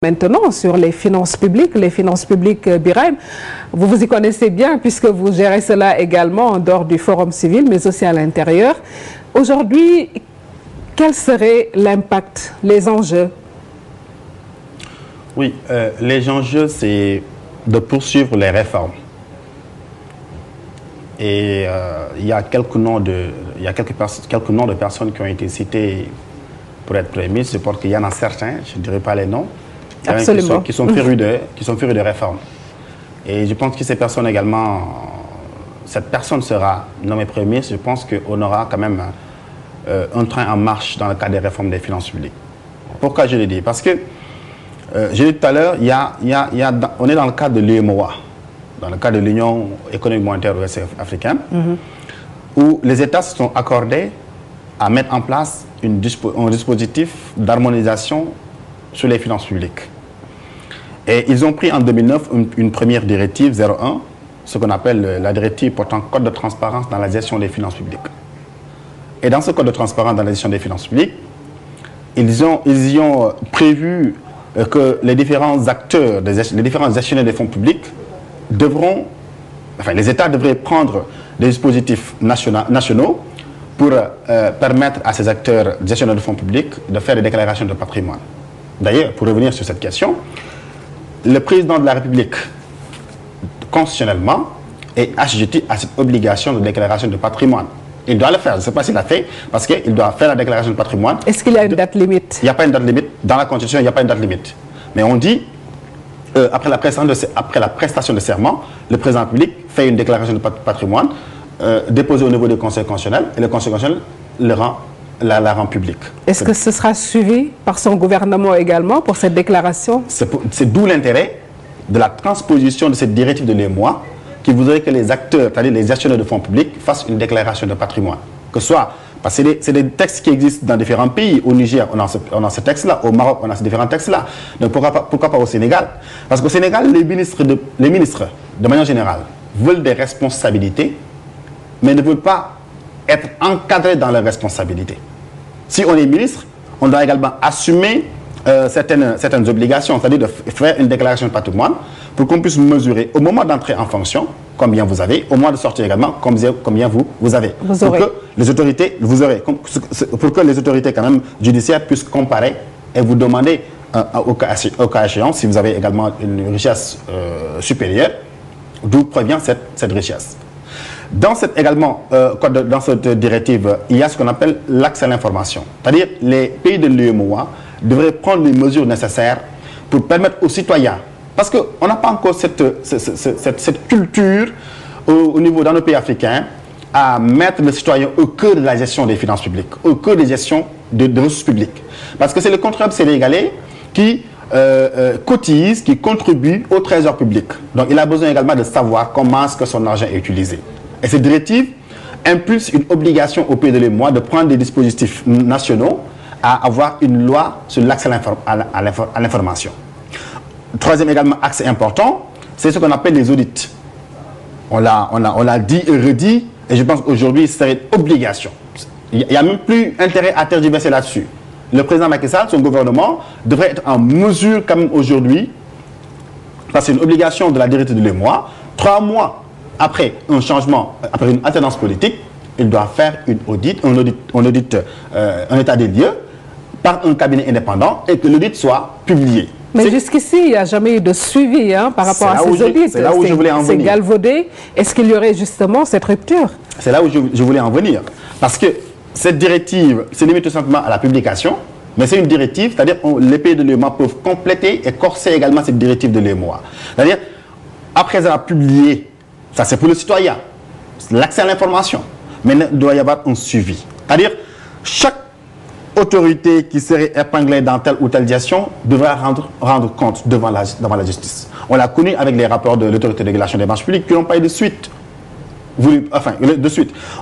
Maintenant, sur les finances publiques, Birahim, vous vous y connaissez bien puisque vous gérez cela également en dehors du Forum civil, mais aussi à l'intérieur. Aujourd'hui, quel serait l'impact, les enjeux? Oui, les enjeux, c'est de poursuivre les réformes. Et il y a quelques noms de personnes qui ont été citées pour être Premier ministre. Je pense qu'il y en a certains, je ne dirais pas les noms, qui sont férus de réformes. Et je pense que ces personnes également, cette personne sera nommée Premier ministre, je pense qu'on aura quand même un train en marche dans le cadre des réformes des finances publiques. Pourquoi je le dis? Parce que, je l'ai dit tout à l'heure, on est dans le cadre de l'UEMOA, dans le cadre de l'Union économique monétaire ouest africaine, où les États se sont accordés à mettre en place un dispositif d'harmonisation sur les finances publiques. Et ils ont pris en 2009 une première directive 01, ce qu'on appelle la directive portant code de transparence dans la gestion des finances publiques. Et dans ce code de transparence dans la gestion des finances publiques, ils y ont prévu que les différents acteurs, les différents gestionnaires des fonds publics les États devraient prendre des dispositifs nationaux pour permettre à ces acteurs gestionnaires de fonds publics de faire des déclarations de patrimoine. D'ailleurs, pour revenir sur cette question, le président de la République, constitutionnellement, est assujetti à cette obligation de déclaration de patrimoine. Il doit le faire. Je ne sais pas s'il l'a fait, parce qu'il doit faire la déclaration de patrimoine. Est-ce qu'il y a une date limite? Il n'y a pas une date limite. Dans la Constitution, il n'y a pas une date limite. Mais on dit, après la prestation de serment, le président de la République fait une déclaration de patrimoine déposée au niveau du Conseil constitutionnel, et le Conseil constitutionnel la rend publique. Est-ce que ce sera suivi par son gouvernement également pour cette déclaration? C'est d'où l'intérêt de la transposition de cette directive de l'UEMOA qui voudrait que les acteurs, c'est-à-dire les gestionnaires de fonds publics, fassent une déclaration de patrimoine. Que ce soit, parce que c'est des textes qui existent dans différents pays. Au Niger, on a ce texte-là. Au Maroc, on a ces différents textes-là. Donc pourquoi pas au Sénégal? Parce qu'au Sénégal, les ministres, de manière générale, veulent des responsabilités, mais ne veulent pas être encadrés dans leurs responsabilités. Si on est ministre, on doit également assumer certaines obligations, c'est-à-dire de faire une déclaration de patrimoine pour qu'on puisse mesurer au moment d'entrer en fonction combien vous avez, au moment de sortir également combien vous avez. Pour que les autorités, pour que les autorités quand même judiciaires puissent comparer et vous demander au cas échéant si vous avez également une richesse supérieure, d'où provient cette richesse. Dans cette directive, il y a ce qu'on appelle l'accès à l'information. C'est-à-dire les pays de l'UEMOA devraient prendre les mesures nécessaires pour permettre aux citoyens, parce qu'on n'a pas encore cette culture dans nos pays africains, à mettre le citoyen au cœur de la gestion des finances publiques, au cœur des gestions de ressources publiques. Parce que c'est le contribuable sénégalais qui cotise, qui contribue au trésor public. Donc il a besoin également de savoir comment est-ce que son argent est utilisé. Et cette directive impulse une obligation au pays de l'UEMOA de prendre des dispositifs nationaux à avoir une loi sur l'accès à l'information. Troisième également axe important, c'est ce qu'on appelle les audits. On l'a dit et redit, et je pense qu'aujourd'hui, ce serait une obligation. Il n'y a même plus intérêt à tergiverser là-dessus. Le président Macky Sall, son gouvernement, devrait être en mesure, comme aujourd'hui, parce que c'est une obligation de la directive de l'UEMOA, 3 mois après un changement, après une alternance politique, il doit faire un état des lieux par un cabinet indépendant et que l'audit soit publié. Mais jusqu'ici, il n'y a jamais eu de suivi par rapport à ces audits. C'est là où je voulais en venir. C'est galvaudé. Est-ce qu'il y aurait justement cette rupture? C'est là où je voulais en venir. Parce que cette directive se limite tout simplement à la publication, mais c'est une directive, c'est-à-dire que les pays de l'UEMOA peuvent compléter et corser également cette directive de l'UEMOA. C'est-à-dire, après avoir publié, ça c'est pour le citoyen, l'accès à l'information, mais il doit y avoir un suivi. C'est-à-dire, chaque autorité qui serait épinglée dans telle ou telle gestion devra rendre compte devant la justice. On l'a connu avec les rapports de l'autorité de régulation des marchés publics qui n'ont pas eu de suite.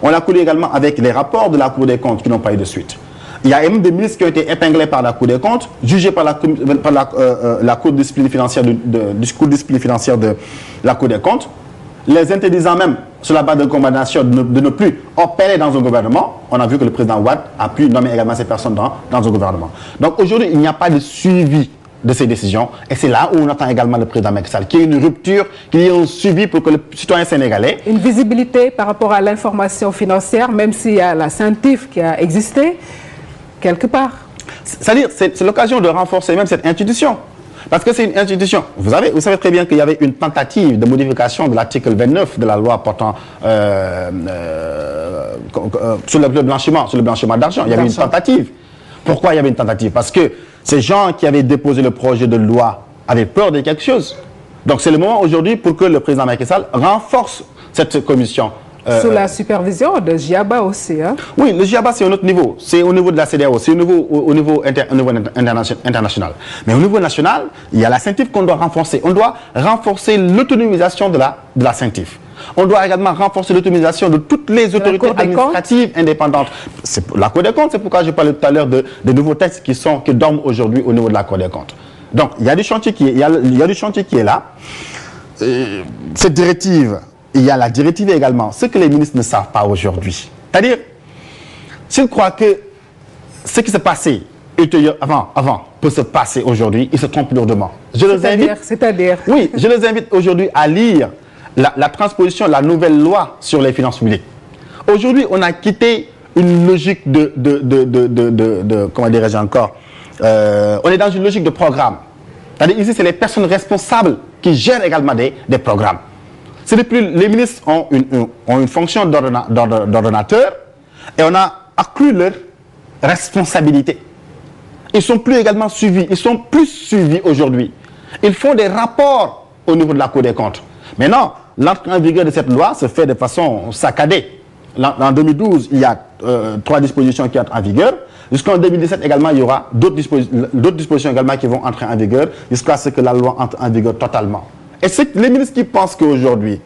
On l'a connu également avec les rapports de la Cour des comptes qui n'ont pas eu de suite. Il y a même des ministres qui ont été épinglés par la Cour des comptes, jugés par la Cour de discipline financière de la Cour des comptes, les interdisant même, sur la base de condamnation, de ne plus opérer dans un gouvernement. On a vu que le président Ouad a pu nommer également ces personnes dans un gouvernement. Donc aujourd'hui, il n'y a pas de suivi de ces décisions. Et c'est là où on attend également le président Macky Sall, qu'il y ait une rupture, qu'il y ait un suivi pour que le citoyen sénégalais... Une visibilité par rapport à l'information financière, même s'il y a la CENTIF qui a existé, quelque part. C'est-à-dire, c'est l'occasion de renforcer même cette institution. Parce que c'est une institution. Vous savez très bien qu'il y avait une tentative de modification de l'article 29 de la loi portant sur le blanchiment d'argent. Il y avait une tentative. Pourquoi il y avait une tentative? Parce que ces gens qui avaient déposé le projet de loi avaient peur de quelque chose. Donc c'est le moment aujourd'hui pour que le président Macky Sall renforce cette commission. Sous la supervision de Giaba aussi. Hein? Oui, le Giaba, c'est un autre niveau. C'est au niveau de la CEDEAO, c'est au niveau international. Mais au niveau national, il y a la CENTIF qu'on doit renforcer. On doit renforcer l'autonomisation de la CENTIF. On doit également renforcer l'autonomisation de toutes les autorités administratives indépendantes. La Cour des comptes, c'est pourquoi je parlais tout à l'heure de nouveaux textes qui dorment aujourd'hui au niveau de la Cour des comptes. Donc, il y a du chantier qui est là. Cette directive... Il y a la directive également, ce que les ministres ne savent pas aujourd'hui. C'est-à-dire, s'ils croient que ce qui s'est passé avant peut se passer aujourd'hui, ils se trompent lourdement. C'est-à-dire Oui, je les invite aujourd'hui à lire la transposition de la nouvelle loi sur les finances publiques. Aujourd'hui, on a quitté une logique comment dirais-je encore, on est dans une logique de programme. C'est-à-dire, ici, c'est les personnes responsables qui gèrent également des programmes. Les ministres ont une fonction d'ordonnateur et on a accru leur responsabilité. Ils sont plus également suivis, ils sont plus suivis aujourd'hui. Ils font des rapports au niveau de la Cour des comptes. Maintenant, l'entrée en vigueur de cette loi se fait de façon saccadée. En 2012, il y a 3 dispositions qui entrent en vigueur. Jusqu'en 2017 également, il y aura d'autres dispositions également qui vont entrer en vigueur jusqu'à ce que la loi entre en vigueur totalement. Et c'est les ministres qui pensent qu'aujourd'hui,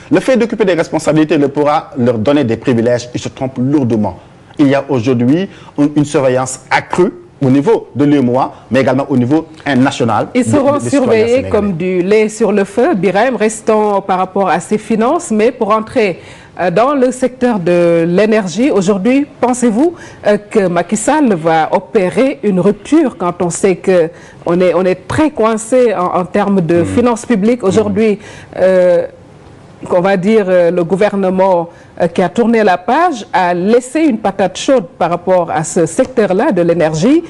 le fait d'occuper des responsabilités ne pourra leur donner des privilèges, ils se trompent lourdement. Il y a aujourd'hui une surveillance accrue au niveau de l'UEMOA, mais également au niveau national. Ils seront surveillés comme du lait sur le feu. Birahim, restons par rapport à ces finances, mais pour entrer dans le secteur de l'énergie, aujourd'hui, pensez-vous que Macky Sall va opérer une rupture quand on sait qu'on est très coincé en termes de finances publiques? Aujourd'hui, on va dire le gouvernement qui a tourné la page a laissé une patate chaude par rapport à ce secteur-là de l'énergie,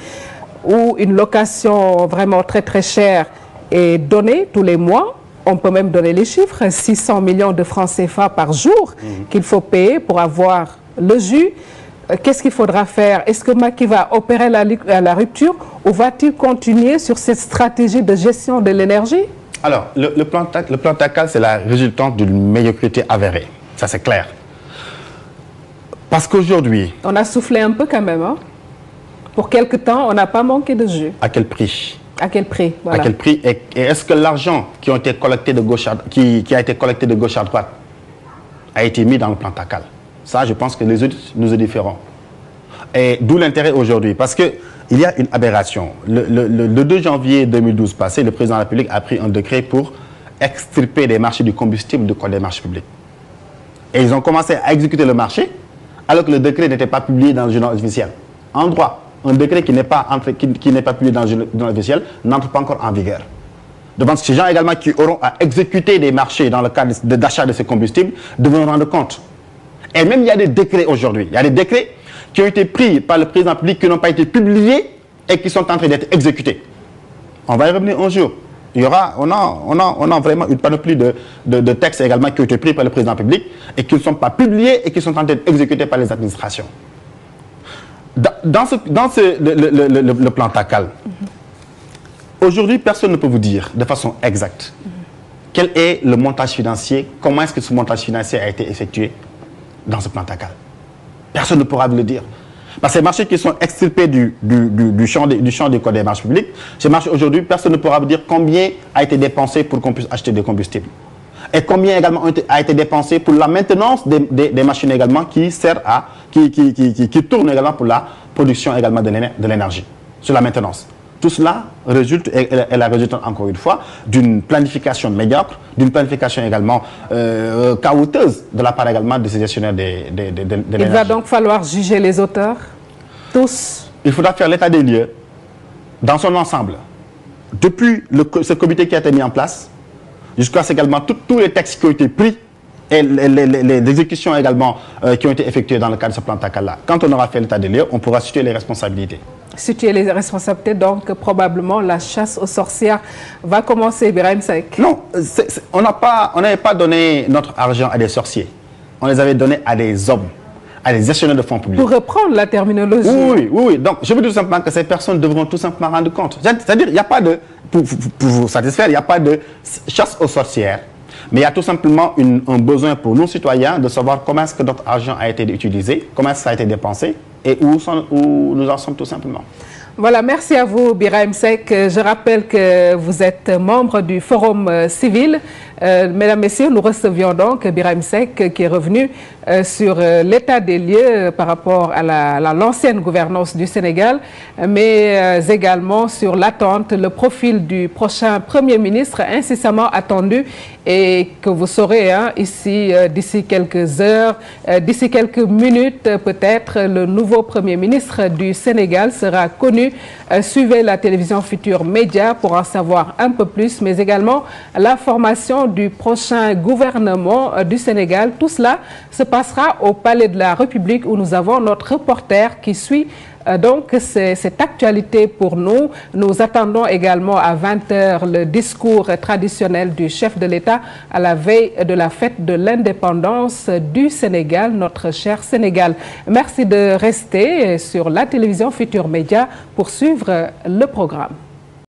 où une location vraiment très très chère est donnée tous les mois. On peut même donner les chiffres, 600 millions de francs CFA par jour qu'il faut payer pour avoir le jus. Qu'est-ce qu'il faudra faire? Est-ce que Macky va opérer la rupture ou va-t-il continuer sur cette stratégie de gestion de l'énergie? Alors, le plan TACAL, c'est la résultante d'une médiocrité avérée. Ça, c'est clair. Parce qu'aujourd'hui... On a soufflé un peu quand même. Hein? Pour quelque temps, on n'a pas manqué de jus. À quel prix? À quel prix? Voilà. À quel prix? Et est-ce que l'argent qui a été collecté de gauche à droite a été mis dans le plan TACAL? Ça, je pense que les autres nous le différeront. Et d'où l'intérêt aujourd'hui. Parce qu'il y a une aberration. Le 2 janvier 2012 passé, le président de la République a pris un décret pour extirper des marchés du combustible du code des marchés publics. Et ils ont commencé à exécuter le marché alors que le décret n'était pas publié dans le journal officiel. En droit, un décret qui n'est pas publié dans le journal officiel n'entre pas encore en vigueur. Donc ces gens également qui auront à exécuter des marchés dans le cadre d'achat de ces combustibles devront rendre compte. Et même il y a des décrets aujourd'hui. Il y a des décrets qui ont été pris par le président de la République qui n'ont pas été publiés et qui sont en train d'être exécutés. On va y revenir un jour. On a vraiment une panoplie de textes également qui ont été pris par le président de la République et qui ne sont pas publiés et qui sont en train d'être exécutés par les administrations. Dans le plan TACAL, aujourd'hui, personne ne peut vous dire de façon exacte quel est le montage financier, comment est-ce que ce montage financier a été effectué dans ce plan TACAL. Personne ne pourra vous le dire. Parce que ces marchés qui sont extirpés du champ du code des marchés publics, ces marchés aujourd'hui, personne ne pourra vous dire combien a été dépensé pour qu'on puisse acheter des combustibles. Et combien également a été dépensé pour la maintenance des machines également qui tournent également pour la production également de l'énergie, sur la maintenance. Tout cela résulte, et la résultante encore une fois, d'une planification médiocre, d'une planification également caouteuses de la part également de ces gestionnaires de l'énergie. Il va donc falloir juger les auteurs, tous. Il faudra faire l'état des lieux dans son ensemble. depuis ce comité qui a été mis en place, jusqu'à ce également tous les textes qui ont été pris et les exécutions également qui ont été effectuées dans le cadre de ce plan Takala. Quand on aura fait l'état des lieux, on pourra situer les responsabilités. Situer les responsabilités, donc probablement la chasse aux sorcières va commencer, Birahim Seck. Non, on n'avait pas donné notre argent à des sorciers. On les avait donnés à des hommes, à des gestionnaires de fonds publics. Pour reprendre la terminologie. Oui. Donc, je veux dire tout simplement que ces personnes devront tout simplement rendre compte. C'est-à-dire, il n'y a pas de, pour vous satisfaire, il n'y a pas de chasse aux sorcières. Mais il y a tout simplement un besoin pour nos citoyens de savoir comment est-ce que notre argent a été utilisé, comment ça a été dépensé et où nous en sommes tout simplement. Voilà, merci à vous, Birahim Seck. Je rappelle que vous êtes membre du Forum civil. Mesdames, Messieurs, nous recevions donc Birahim Seck qui est revenu sur l'état des lieux par rapport à l'ancienne gouvernance du Sénégal, mais également sur l'attente, le profil du prochain Premier ministre incessamment attendu et que vous saurez ici d'ici quelques heures, d'ici quelques minutes peut-être, le nouveau Premier ministre du Sénégal sera connu. Suivez la télévision Futur Média pour en savoir un peu plus, mais également la formation du prochain gouvernement du Sénégal. Tout cela se passera au Palais de la République où nous avons notre reporter qui suit donc cette actualité pour nous. Nous attendons également à 20 h le discours traditionnel du chef de l'État à la veille de la fête de l'indépendance du Sénégal, notre cher Sénégal. Merci de rester sur la télévision Futur Média pour suivre le programme.